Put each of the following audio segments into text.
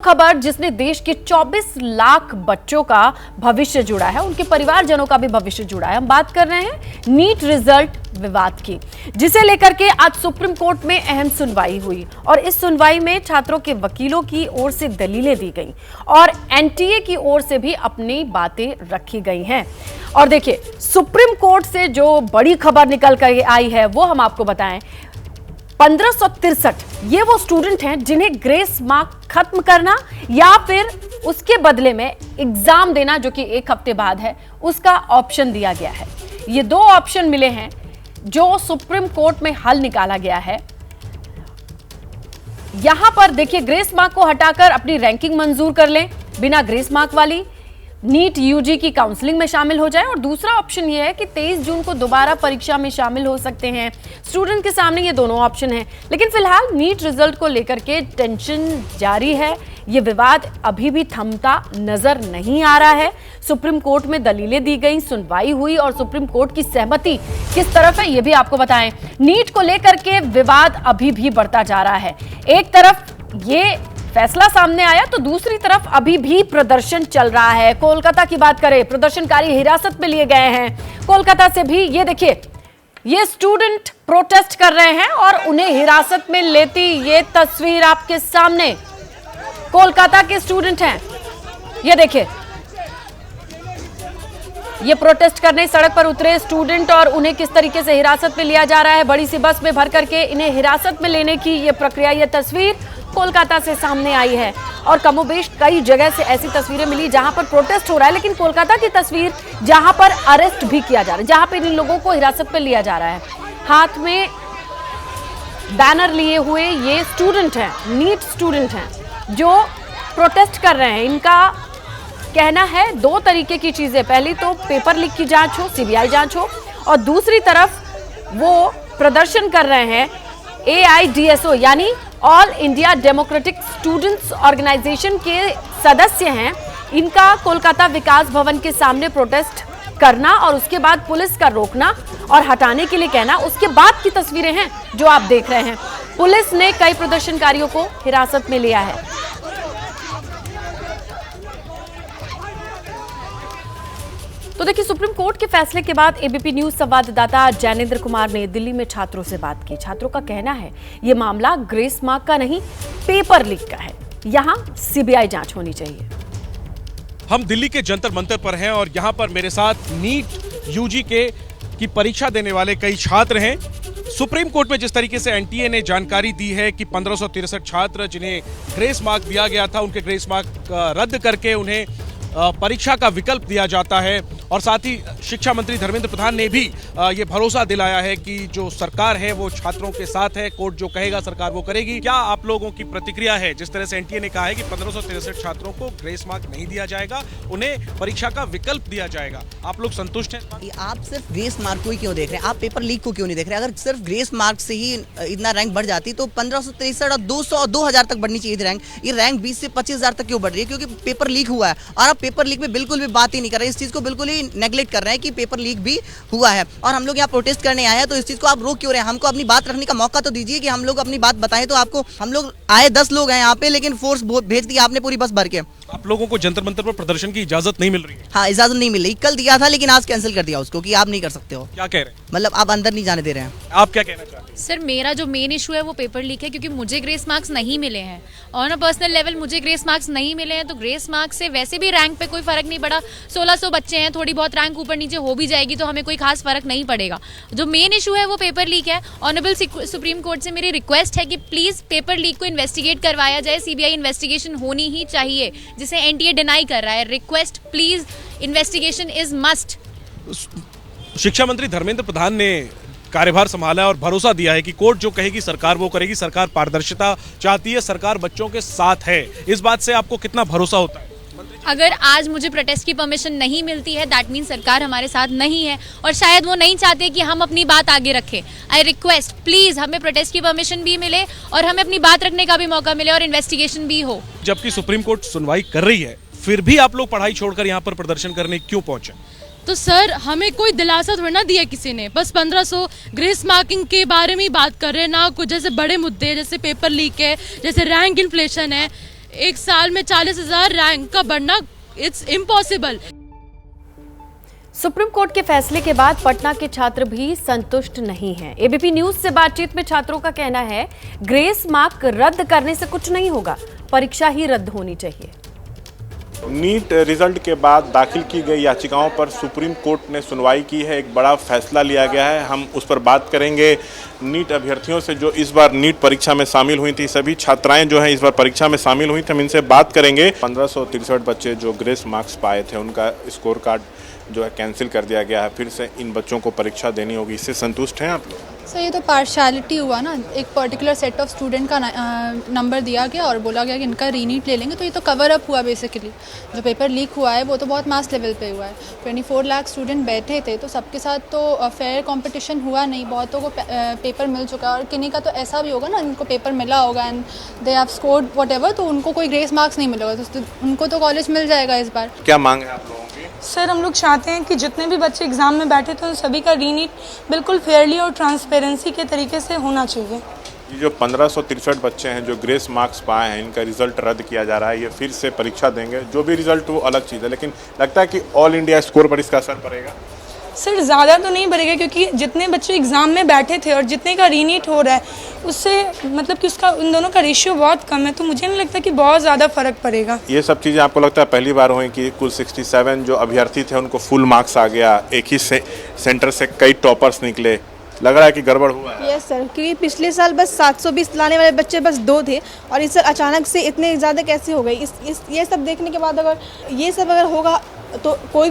खबर जिसने देश के 24 लाख बच्चों का भविष्य जुड़ा है, उनके परिवारजनों का भी भविष्य जुड़ा है। हम बात कर रहे हैं नीट रिजल्ट विवाद की, जिसे लेकर के आज सुप्रीम कोर्ट में अहम सुनवाई हुई और इस सुनवाई में छात्रों के वकीलों की ओर से दलीलें दी गई और एनटीए की ओर से भी अपनी बातें रखी गई हैं। और देखिए, सुप्रीम कोर्ट से जो बड़ी खबर निकल कर आई है वो हम आपको बताएं। 1563 ये वो स्टूडेंट हैं जिन्हें ग्रेस मार्क खत्म करना या फिर उसके बदले में एग्जाम देना, जो कि एक हफ्ते बाद है, उसका ऑप्शन दिया गया है। ये दो ऑप्शन मिले हैं जो सुप्रीम कोर्ट में हल निकाला गया है। यहां पर देखिए, ग्रेस मार्क को हटाकर अपनी रैंकिंग मंजूर कर लें, बिना ग्रेस मार्क वाली नीट यूजी की काउंसलिंग में शामिल हो जाए। और दूसरा ऑप्शन ये है कि 23 जून को दोबारा परीक्षा में शामिल हो सकते हैं। स्टूडेंट के सामने ये दोनों ऑप्शन हैं, लेकिन फिलहाल नीट रिजल्ट को लेकर के टेंशन जारी है। ये विवाद अभी भी थमता नजर नहीं आ रहा है। सुप्रीम कोर्ट में दलीलें दी गई, सुनवाई हुई और सुप्रीम कोर्ट की सहमति किस तरफ है ये भी आपको बताएं। नीट को लेकर के विवाद अभी भी बढ़ता जा रहा है। एक तरफ ये फैसला सामने आया तो दूसरी तरफ अभी भी प्रदर्शन चल रहा है। कोलकाता की बात करें, प्रदर्शनकारी हिरासत में लिए गए हैं। कोलकाता से भी ये देखिए, ये स्टूडेंट प्रोटेस्ट कर रहे हैं और उन्हें हिरासत में लेती ये तस्वीर आपके सामने। कोलकाता के स्टूडेंट हैं, ये देखिए, ये प्रोटेस्ट करने सड़क पर उतरे स्टूडेंट और उन्हें किस तरीके से हिरासत में लिया जा रहा है। बड़ी सी बस में भर करके इन्हें हिरासत में लेने की ये प्रक्रिया, ये तस्वीर कोलकाता से सामने आई है। और कमोबेश कई जगह से ऐसी तस्वीरें मिली जहां पर प्रोटेस्ट हो रहा है, लेकिन कोलकाता की तस्वीर जहां पर अरेस्ट भी किया जा रहा है, जहां पर इन लोगों को हिरासत में लिया जा रहा है। हाथ में बैनर लिए हुए ये स्टूडेंट हैं, नीट स्टूडेंट हैं जो प्रोटेस्ट कर रहे हैं। इनका कहना है दो तरीके की चीजें, पहली तो पेपर लीक की जांच हो, सीबीआई जांच हो, और दूसरी तरफ वो प्रदर्शन कर रहे हैं AIDSO यानी all India democratic students organisation के सदस्य हैं। इनका कोलकाता विकास भवन के सामने प्रोटेस्ट करना और उसके बाद पुलिस का रोकना और हटाने के लिए कहना, उसके बाद की तस्वीरें हैं जो आप देख रहे हैं। पुलिस ने कई प्रदर्शनकारियों को हिरासत में लिया है। तो देखिए, सुप्रीम कोर्ट के फैसले के बाद एबीपी न्यूज संवाददाता जैनेंद्र कुमार ने दिल्ली में छात्रों से बात की। छात्रों का कहना है ये मामला ग्रेस मार्क का नहीं, पेपर लीक का है। यहां सीबीआई जांच होनी चाहिए। हम दिल्ली के जंतर मंतर पर हैं और यहां पर मेरे साथ नीट यूजी की परीक्षा देने वाले कई छात्र हैं। सुप्रीम कोर्ट में जिस तरीके से एनटीए ने जानकारी दी है कि 1563 छात्र जिन्हें ग्रेस मार्क दिया गया था, उनके ग्रेस मार्क रद्द करके उन्हें परीक्षा का विकल्प दिया जाता है। और साथ ही शिक्षा मंत्री धर्मेंद्र प्रधान ने भी ये भरोसा दिलाया है कि जो सरकार है वो छात्रों के साथ है, कोर्ट जो कहेगा सरकार वो करेगी। क्या आप लोगों की प्रतिक्रिया है जिस तरह से एनटीए ने कहा है कि 1563 छात्रों को ग्रेस मार्क नहीं दिया जाएगा, उन्हें परीक्षा का विकल्प दिया जाएगा, आप लोग संतुष्ट हैं? आप सिर्फ ग्रेस मार्क को ही क्यों देख रहे हैं? आप पेपर लीक को क्यों नहीं देख रहे? अगर सिर्फ ग्रेस मार्क से ही इतना रैंक बढ़ जाती तो 1563 और 200 और 2000 तक बढ़नी चाहिए रैंक। ये रैंक 20 से 25,000 तक क्यों बढ़ रही है? क्योंकि पेपर लीक हुआ है और आप पेपर लीक में बिल्कुल भी बात ही नहीं कर रहे, इस चीज को बिल्कुल ही नेगलेक्ट कर रहे हैं कि पेपर लीक भी हुआ है। और हम लोग यहाँ प्रोटेस्ट करने आए हैं, तो इस चीज को आप रोक क्यों रहे हैं? हमको अपनी बात रखने का मौका तो दीजिए कि हम लोग अपनी बात बताएं। तो आपको, हम लोग आए 10 लोग हैं यहाँ पे, लेकिन फोर्स भेज दिया आपने पूरी बस भर के। आप लोगों को जंतर मंतर पर प्रदर्शन की इजाजत नहीं मिल रही है? हाँ, इजाजत नहीं मिल रही। कल दिया था लेकिन आज कैंसिल कर दिया उसको कि आप नहीं कर सकते हो। क्या कह रहे हैं? मतलब आप अंदर नहीं जाने दे रहे हैं। आप क्या कहना चाहते हैं? सर, मेरा जो मेन इशू है वो पेपर लीक है, क्योंकि मुझे ग्रेस मार्क्स नहीं मिले हैं। ऑन अ पर्सनल लेवल मुझे ग्रेस मार्क्स नहीं मिले हैं, तो ग्रेस मार्क्स से वैसे भी रैंक पे कोई फर्क नहीं पड़ा। 1600 बच्चे हैं, थोड़ी बहुत रैंक ऊपर नीचे हो भी जाएगी तो हमें कोई खास फर्क नहीं पड़ेगा। जो मेन इशू है वो पेपर लीक है। ऑनरेबल सुप्रीम कोर्ट से मेरी रिक्वेस्ट है कि प्लीज पेपर लीक को इन्वेस्टिगेट करवाया जाए। सीबीआई इन्वेस्टिगेशन होनी ही चाहिए, जिसे एनटीए डिनाई कर रहा है। Request, please, investigation is must. शिक्षा मंत्री धर्मेंद्र प्रधान ने कार्यभार संभाला है और भरोसा दिया है कि कोर्ट जो कहेगी सरकार वो करेगी। सरकार पारदर्शिता चाहती है, सरकार बच्चों के साथ है। इस बात से आपको कितना भरोसा होता है? अगर आज मुझे प्रोटेस्ट की परमिशन नहीं मिलती है, दैट मीन सरकार हमारे साथ नहीं है और शायद वो नहीं चाहते कि हम अपनी बात आगे रखें। आई रिक्वेस्ट, प्लीज हमें प्रोटेस्ट की परमिशन भी मिले और हमें अपनी बात रखने का भी मौका मिले और इन्वेस्टिगेशन भी हो। जबकि सुप्रीम कोर्ट सुनवाई कर रही है, फिर भी आप लोग पढ़ाई छोड़कर यहाँ पर प्रदर्शन करने क्यों पहुंचे? तो सर, हमें कोई दिलासा थोड़ा ना दिया किसी ने, बस 1500 ग्रेस मार्किंग के बारे में ही बात कर रहे हैं ना। कुछ जैसे बड़े मुद्दे जैसे पेपर लीक है, जैसे रैंक इन्फ्लेशन है, एक साल में 40,000 रैंक का बढ़ना इट्स इम्पॉसिबल। सुप्रीम कोर्ट के फैसले के बाद पटना के छात्र भी संतुष्ट नहीं हैं। एबीपी न्यूज से बातचीत में छात्रों का कहना है, ग्रेस मार्क रद्द करने से कुछ नहीं होगा, परीक्षा ही रद्द होनी चाहिए। नीट रिजल्ट के बाद दाखिल की गई याचिकाओं पर सुप्रीम कोर्ट ने सुनवाई की है। एक बड़ा फैसला लिया गया है, हम उस पर बात करेंगे। नीट अभ्यर्थियों से जो इस बार नीट परीक्षा में शामिल हुई थी, सभी छात्राएं जो हैं इस बार परीक्षा में शामिल हुई थी, हम इनसे बात करेंगे। 1563 बच्चे जो ग्रेस मार्क्स पाए थे, उनका स्कोर कार्ड जो है कैंसिल कर दिया गया है। फिर से इन बच्चों को परीक्षा देनी होगी, इससे संतुष्ट हैं आप लोग? सर ये तो पार्शियलिटी हुआ ना, एक पर्टिकुलर सेट ऑफ स्टूडेंट का नंबर दिया गया और बोला गया कि इनका रीनीट ले लेंगे, तो ये तो कवर अप हुआ बेसिकली। जो पेपर लीक हुआ है वो तो बहुत मास लेवल पे हुआ है। 24 लाख स्टूडेंट बैठे थे, तो सबके साथ तो फेयर कंपटीशन हुआ नहीं, बहुतों को पेपर मिल चुका है और किन्हीं का तो ऐसा भी होगा ना, इनको पेपर मिला होगा and they have scored whatever, तो उनको कोई ग्रेस मार्क्स नहीं मिलेगा, तो उनको तो कॉलेज मिल जाएगा इस बार। क्या मांग है आप लोगों की? सर हम लोग चाहते हैं कि जितने भी बच्चे एग्ज़ाम में बैठे थे उन सभी का रीनीट बिल्कुल फेयरली और ट्रांसपेरेंसी के तरीके से होना चाहिए। ये जो 1563 बच्चे हैं जो ग्रेस मार्क्स पाए हैं, इनका रिजल्ट रद्द किया जा रहा है। ये फिर से परीक्षा देंगे, जो भी रिजल्ट वो अलग चीज़ है, लेकिन लगता है कि ऑल इंडिया स्कोर पर इसका असर पड़ेगा। सर ज़्यादा तो नहीं बढ़ेगा, क्योंकि जितने बच्चे एग्ज़ाम में बैठे थे और जितने का रीनीट हो रहा है, उससे मतलब कि उसका उन दोनों का रेशियो बहुत कम है, तो मुझे नहीं लगता कि बहुत ज़्यादा फ़र्क पड़ेगा। ये सब चीज़ें आपको लगता है पहली बार हुई कि कुल 67 जो अभ्यर्थी थे उनको फुल मार्क्स आ गया, एक ही सेंटर से कई टॉपर्स निकले, लग रहा है कि गड़बड़ हुआ है? यस सर, क्योंकि पिछले साल बस 720 लाने वाले बच्चे बस 2 थे और इस साल अचानक से इतने ज़्यादा कैसे हो गए। ये सब देखने के बाद अगर ये सब अगर होगा तो कोई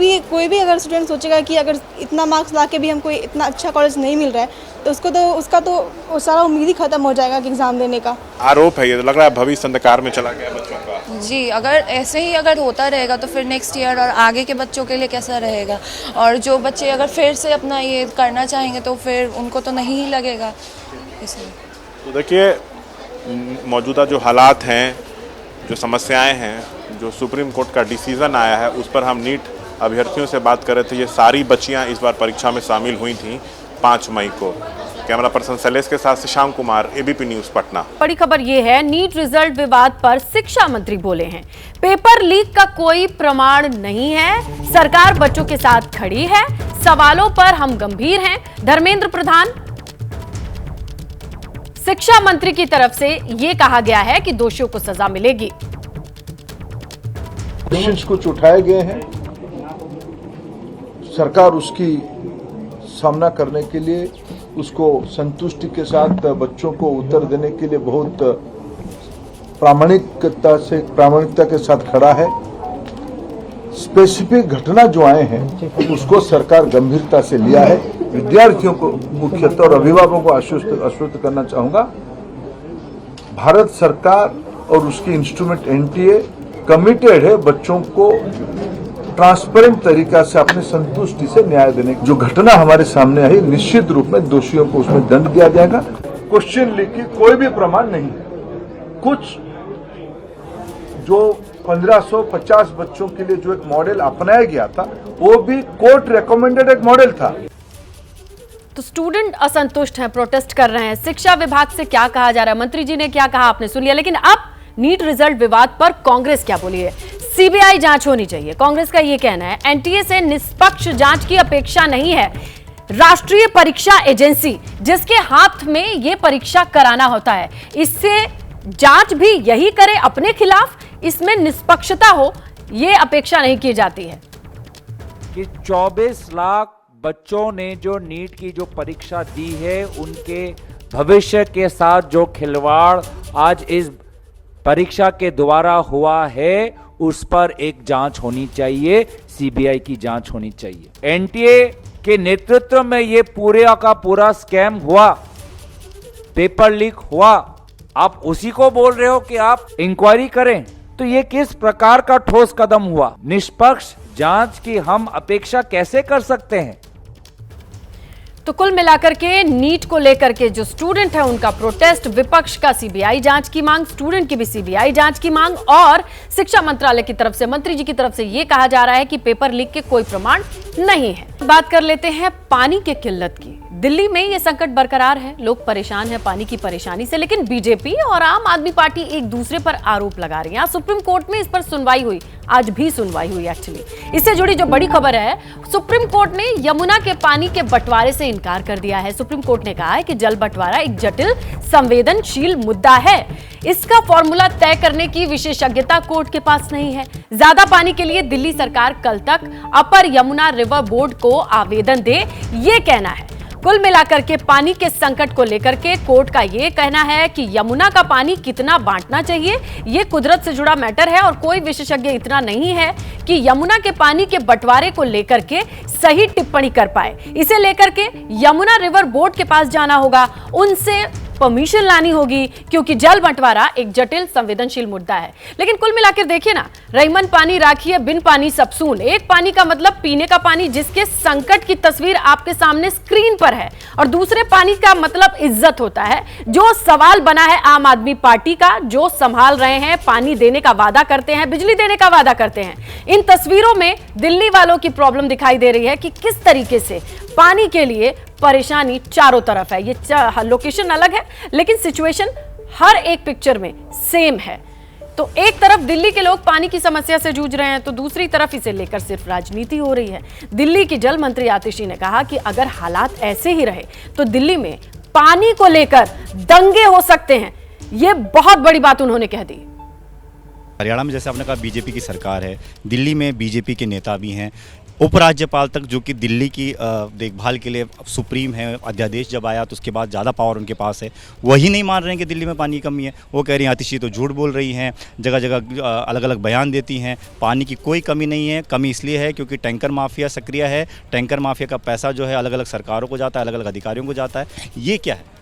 भी अगर स्टूडेंट सोचेगा कि अगर इतना मार्क्स ला के भी हमको इतना अच्छा कॉलेज नहीं मिल रहा है, तो उसका तो सारा उम्मीद ही खत्म हो जाएगा कि एग्ज़ाम देने का। आरोप है ये, तो लग रहा है भविष्य अंधकार में चला गया बच्चों का। जी, अगर ऐसे ही अगर होता रहेगा तो फिर नेक्स्ट ईयर और आगे के बच्चों के लिए कैसा रहेगा, और जो बच्चे अगर फिर से अपना ये करना चाहेंगे तो फिर उनको तो नहीं ही लगेगा। इसलिए तो देखिए, मौजूदा जो हालात हैं, जो समस्याएं हैं, जो सुप्रीम कोर्ट का डिसीज़न आया है, उस पर हम नीट अभ्यर्थियों से बात कर रहे थे। ये सारी बच्चियां इस बार परीक्षा में शामिल हुई थीं 5 मई को। कैमरा पर्सन शैलेश के साथ शशांक कुमार, एबीपी न्यूज़ पटना। बड़ी खबर ये है, नीट रिजल्ट विवाद पर शिक्षा मंत्री बोले हैं, पेपर लीक का कोई प्रमाण नहीं है, सरकार बच्चों के साथ खड़ी है, सवालों पर हम गंभीर हैं। धर्मेंद्र प्रधान, शिक्षा मंत्री की तरफ से यह कहा गया है कि दोषियों को सजा मिलेगी। क्वेश्चंस कुछ उठाए गए हैं, सरकार उसकी सामना करने के लिए, उसको संतुष्टि के साथ बच्चों को उत्तर देने के लिए बहुत प्रामाणिकता के साथ खड़ा है। स्पेसिफिक घटना जो आए हैं उसको सरकार गंभीरता से लिया है। विद्यार्थियों को मुख्यतः और अभिभावकों को आश्वस्त करना चाहूंगा, भारत सरकार और उसकी इंस्ट्रूमेंट एनटीए कमिटेड है बच्चों को ट्रांसपेरेंट तरीका से अपने संतुष्टि से न्याय देने की। जो घटना हमारे सामने आई, निश्चित रूप में दोषियों को उसमें दंड दिया जाएगा। क्वेश्चन लीक की कोई भी प्रमाण नहीं है। कुछ जो 1550 बच्चों के लिए जो एक मॉडल अपनाया गया था, वो भी कोर्ट रिकमेंडेड एक मॉडल था। तो स्टूडेंट असंतुष्ट हैं, प्रोटेस्ट कर रहे हैं। शिक्षा विभाग से क्या कहा जा रहा है, मंत्री जी ने क्या कहा आपने सुन लिया, लेकिन अब नीट रिजल्ट विवाद पर कांग्रेस क्या बोली है। सीबीआई जांच होनी चाहिए, कांग्रेस का यह कहना है। एनटीए से निष्पक्ष जांच की अपेक्षा नहीं है। राष्ट्रीय परीक्षा एजेंसी जिसके हाथ में यह परीक्षा कराना होता है, इससे जांच भी यही करे अपने खिलाफ, इसमें निष्पक्षता हो, यह अपेक्षा नहीं की जाती है। कि 24 लाख बच्चों ने जो नीट की जो परीक्षा दी है, उनके भविष्य के साथ जो खिलवाड़ आज इस परीक्षा के द्वारा हुआ है, उस पर एक जांच होनी चाहिए, सीबीआई की जांच होनी चाहिए। एनटीए के नेतृत्व में ये पूरे का पूरा स्कैम हुआ, पेपर लीक हुआ, आप उसी को बोल रहे हो कि आप इंक्वायरी करें, तो ये किस प्रकार का ठोस कदम हुआ। निष्पक्ष जांच की हम अपेक्षा कैसे कर सकते हैं। तो कुल मिलाकर के नीट को लेकर के जो स्टूडेंट है उनका प्रोटेस्ट, विपक्ष का सीबीआई जांच की मांग, स्टूडेंट की भी सीबीआई जांच की मांग, और शिक्षा मंत्रालय की तरफ से, मंत्री जी की तरफ से यह कहा जा रहा है कि पेपर लीक के कोई प्रमाण नहीं है। बात कर लेते हैं पानी की किल्लत की। दिल्ली में ये संकट बरकरार है, लोग परेशान हैं पानी की परेशानी से, लेकिन बीजेपी और आम आदमी पार्टी एक दूसरे पर आरोप लगा रही है। आज सुप्रीम कोर्ट में इस पर सुनवाई हुई, आज भी सुनवाई हुई एक्चुअली। इससे जुड़ी जो बड़ी खबर है, सुप्रीम कोर्ट ने यमुना के पानी के बंटवारे से इनकार कर दिया है। सुप्रीम कोर्ट ने कहा है कि जल बंटवारा एक जटिल संवेदनशील मुद्दा है, इसका फॉर्मूला तय करने की विशेषज्ञता कोर्ट के पास नहीं है। ज्यादा पानी के लिए दिल्ली सरकार कल तक अपर यमुना रिवर बोर्ड को आवेदन दे, ये कहना है। कुल मिलाकर के पानी के संकट को लेकर के कोर्ट का यह कहना है कि यमुना का पानी कितना बांटना चाहिए, यह कुदरत से जुड़ा मैटर है और कोई विशेषज्ञ इतना नहीं है कि यमुना के पानी के बंटवारे को लेकर के सही टिप्पणी कर पाए। इसे लेकर के यमुना रिवर बोर्ड के पास जाना होगा, उनसे परमिशन लानी होगी, क्योंकि जल बंटवारा एक जटिल संवेदनशील मुद्दा है। लेकिन कुल मिलाकर देखिए ना, रहीमन पानी राखिए बिन पानी सबसून। एक पानी का मतलब पीने का पानी, जिसके संकट की तस्वीर आपके सामने स्क्रीन पर है, और दूसरे पानी का मतलब इज्जत होता है। जो सवाल बना है आम आदमी पार्टी का, जो संभाल रहे हैं, पानी देने का वादा करते हैं, बिजली देने का वादा करते हैं। इन तस्वीरों में दिल्ली वालों की प्रॉब्लम दिखाई दे रही है कि किस तरीके से पानी के लिए परेशानी चारों तरफ है। ये लोकेशन अलग है, लेकिन सिचुएशन हर एक पिक्चर में सेम है। तो एक तरफ दिल्ली के लोग पानी की समस्या से जूझ रहे हैं, तो दूसरी तरफ इसे लेकर सिर्फ राजनीति हो रही है। दिल्ली की जल मंत्री आतिशी ने कहा कि अगर हालात ऐसे ही रहे तो दिल्ली में पानी को लेकर दंगे हो सकते हैं। ये बहुत बड़ी बात उन्होंने कह दी। हरियाणा में जैसे आपने कहा बीजेपी की सरकार है, दिल्ली में बीजेपी के नेता भी हैं, उपराज्यपाल तक जो कि दिल्ली की देखभाल के लिए सुप्रीम है, अध्यादेश जब आया तो उसके बाद ज़्यादा पावर उनके पास है, वही नहीं मान रहे हैं कि दिल्ली में पानी की कमी है। वो कह रही हैं आतिशी तो झूठ बोल रही हैं, जगह जगह अलग अलग बयान देती हैं। पानी की कोई कमी नहीं है, कमी इसलिए है क्योंकि टैंकर माफिया सक्रिय है। टैंकर माफिया का पैसा जो है अलग अलग सरकारों को जाता है, अलग अलग अधिकारियों को जाता है। ये क्या है?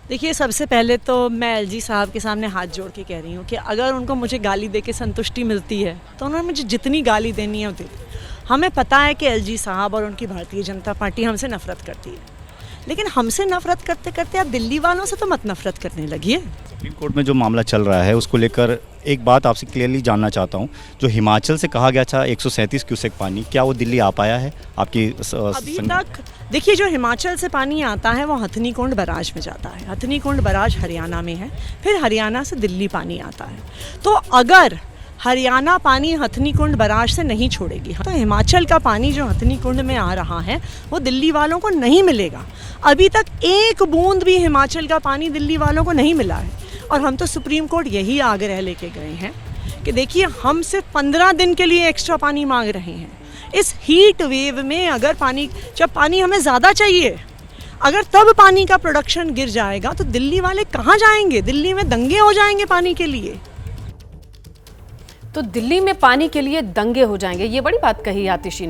देखिए, सबसे पहले तो मैं एलजी साहब के सामने हाथ जोड़ के कह रही हूँ कि अगर उनको मुझे गाली दे के संतुष्टि मिलती है तो उन्होंने मुझे जितनी गाली देनी है वो दे दी। हमें पता है कि एलजी साहब और उनकी भारतीय जनता पार्टी हमसे नफरत करती है, लेकिन हमसे नफरत करते करते आप दिल्ली वालों से तो मत नफरत करने लगी है। सुप्रीम कोर्ट में जो मामला चल रहा है उसको लेकर एक बात आपसे क्लियरली जानना चाहता हूँ। जो हिमाचल से कहा गया था 137 क्यूसेक पानी, क्या वो दिल्ली आ पाया है आपकी? अभी तक देखिए, जो हिमाचल से पानी आता है वो हथनी कुंड बराज में जाता है। हथनी कुंड बराज हरियाणा में है, फिर हरियाणा से दिल्ली पानी आता है। तो अगर हरियाणा पानी हथनी कुंड बराज से नहीं छोड़ेगी तो हिमाचल का पानी जो हथनी कुंड में आ रहा है वो दिल्ली वालों को नहीं मिलेगा। अभी तक एक बूंद भी हिमाचल का पानी दिल्ली वालों को नहीं मिला है, और हम तो सुप्रीम कोर्ट यही आग्रह लेके गए हैं कि देखिए, हम सिर्फ 15 दिन के लिए एक्स्ट्रा पानी मांग रहे हैं। इस हीट वेव में अगर जब पानी हमें ज़्यादा चाहिए, अगर तब पानी का प्रोडक्शन गिर जाएगा तो दिल्ली वाले कहाँ जाएंगे? दिल्ली में दंगे हो जाएंगे पानी के लिए। तो दिल्ली में पानी के लिए दंगे हो जाएंगे, ये बड़ी बात कही आतिशी ने।